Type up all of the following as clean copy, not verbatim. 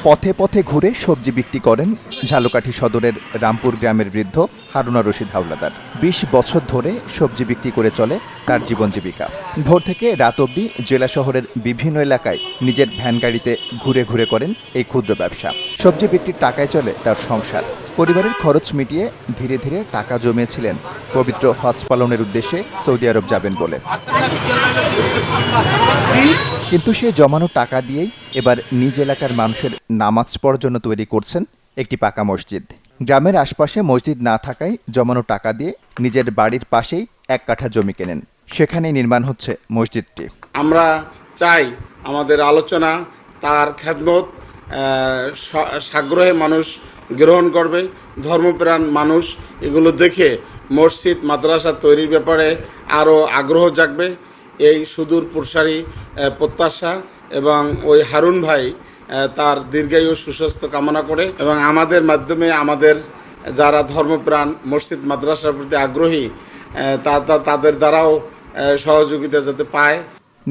পথে পথে ঘুরে সবজি বিক্রি করেন ঝালকাঠি সদরের রামপুর গ্রামের বৃদ্ধ হারুনা রশিদ হাওলাদার। ২০ বছর ধরে সবজি বিক্রি করে চলে তার জীবন জীবিকা। ভোর থেকে রাত অবধি জেলা শহরের বিভিন্ন এলাকায় নিজের ভ্যান গাড়িতে ঘুরে ঘুরে করেন এই ক্ষুদ্র ব্যবসা। সবজি বিক্রির টাকায় চলে তার সংসার। পরিবারের খরচ মিটিয়ে ধীরে ধীরে টাকা জমিয়েছিলেন পবিত্র হজ পালনের উদ্দেশ্যে সৌদি আরব যাবেন বলে। কিন্তু সে জমানো টাকা দিয়েই এবার নিজ এলাকার মানুষের নামাজ পড়ার জন্য তৈরি করছেন একটি পাকা মসজিদ। গ্রামের আশপাশে মসজিদ না থাকায় জমানো টাকা দিয়ে নিজের বাড়ির পাশেই ১ কাঠা জমি কেনেন। সেখানেই নির্মাণ হচ্ছে মসজিদটি। আমরা চাই আমাদের আলোচনা তার খেদমত সাগ্রহে মানুষ গ্রহণ করবে, ধর্মপ্রাণ মানুষ এগুলো দেখে মসজিদ মাদ্রাসা তৈরির ব্যাপারে আরও আগ্রহ জাগবে। এই সুদূর প্রসারী প্রত্যাশা এবং ওই হারুন ভাই তার দীর্ঘায়ু সুস্বাস্থ্য কামনা করে এবং আমাদের মাধ্যমে আমাদের যারা ধর্মপ্রাণ মসজিদ মাদ্রাসার প্রতি আগ্রহী তাদের দ্বারাও সহযোগিতা যাতে পায়।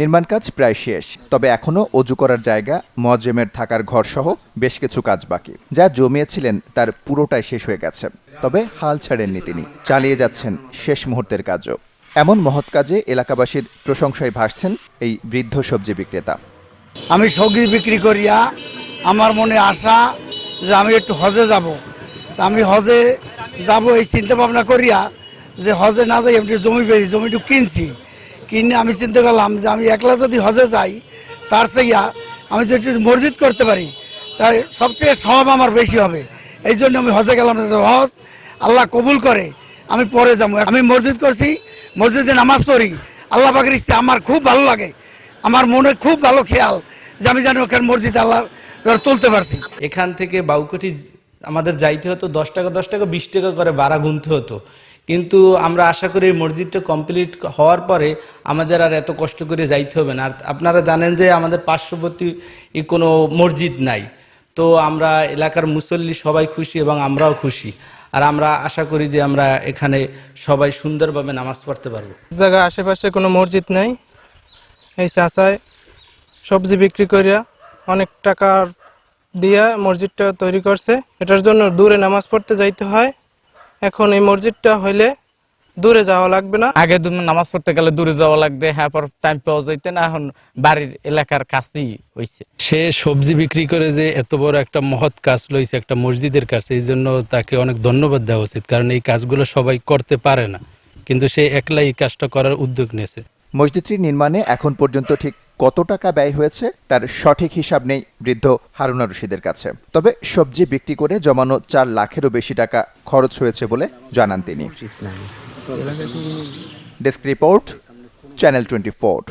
নির্মাণ কাজ প্রায় শেষ, তবে এখনও অজু করার জায়গা, মুয়াজ্জেমের থাকার ঘর সহ বেশ কিছু কাজ বাকি। যা জমিয়েছিলেন তার পুরোটাই শেষ হয়ে গেছে, তবে হাল ছাড়েননি তিনি, চালিয়ে যাচ্ছেন শেষ মুহূর্তের কাজও। এমন মহৎ কাজে এলাকাবাসীর প্রশংসায় ভাসছেন এই বৃদ্ধ সবজি বিক্রেতা। আমি সবজি বিক্রি করিয়া আমার মনে আশা যে আমি একটু হজে যাব। আমি হজে যাব এই চিন্তা ভাবনা করিয়া যে হজে না যাই একটু জমি পেয়েছি, জমিটু কিনছি। কিনে আমি চিন্তা করলাম যে আমি একলা যদি হজে যাই তার চেয়ে আমি যদি একটু মসজিদ করতে পারি তাই সবচেয়ে সওয়াব আমার বেশি হবে। এই জন্য আমি হজে গেলাম। হজ আল্লাহ কবুল করে আমি পরে যাবো। আমি মসজিদ করছি, মসজিদে নামাজ পড়ি। আল্লাহ পাকের ইচ্ছে আমার খুব ভালো লাগে, আমার মনে খুব ভালো খেয়াল যে আমি জানি ওখানে মসজিদ আল্লাহ তুলতে পারছি। এখান থেকে বাউকাঠি আমাদের যাইতে হতো 10 টাকা 20 টাকা করে ভাড়া গুনতে হতো, কিন্তু আমরা আশা করি এই মসজিদটা কমপ্লিট হওয়ার পরে আমাদের আর এত কষ্ট করে যাইতে হবে না। আর আপনারা জানেন যে আমাদের পার্শ্ববর্তী কোনো মসজিদ নাই, তো আমরা এলাকার মুসল্লি সবাই খুশি এবং আমরাও খুশি। আর আমরা আশা করি যে আমরা এখানে সবাই সুন্দরভাবে নামাজ পড়তে পারবো। জায়গা আশেপাশে কোনো মসজিদ নেই, এই চাচায় সবজি বিক্রি করিয়া অনেক টাকা দিয়া মসজিদটা তৈরি করছে। এটার জন্য দূরে নামাজ পড়তে যাইতে হয়। এখন এই মসজিদটা হইলে দূরে যাওয়া লাগবে না। আগে নামাজ পড়তে গেলে দূরে যাওয়া লাগবে, হ্যাঁ পর টাইম পাওয়া যাইতে না, এখন বাড়ির এলাকার কাছেই হয়েছে। সে সবজি বিক্রি করে যে এত বড় একটা মহৎ কাজ লইছে একটা মসজিদের কাছে, এই জন্য তাকে অনেক ধন্যবাদ দেওয়া উচিত, কারণ এই কাজগুলো সবাই করতে পারে না, কিন্তু সে একলাই এই কাজটা করার উদ্যোগ নিয়েছে। মসজিদটি নির্মাণে এখন পর্যন্ত ঠিক কত টাকা ব্যয় হয়েছে তার সঠিক হিসাব নেই বৃদ্ধ হারুনা রশিদের কাছে, তবে সবজি বিক্রি করে জমানো 4 লাখেরও বেশি টাকা খরচ হয়েছে বলে জানান তিনি। Desk report, channel 24।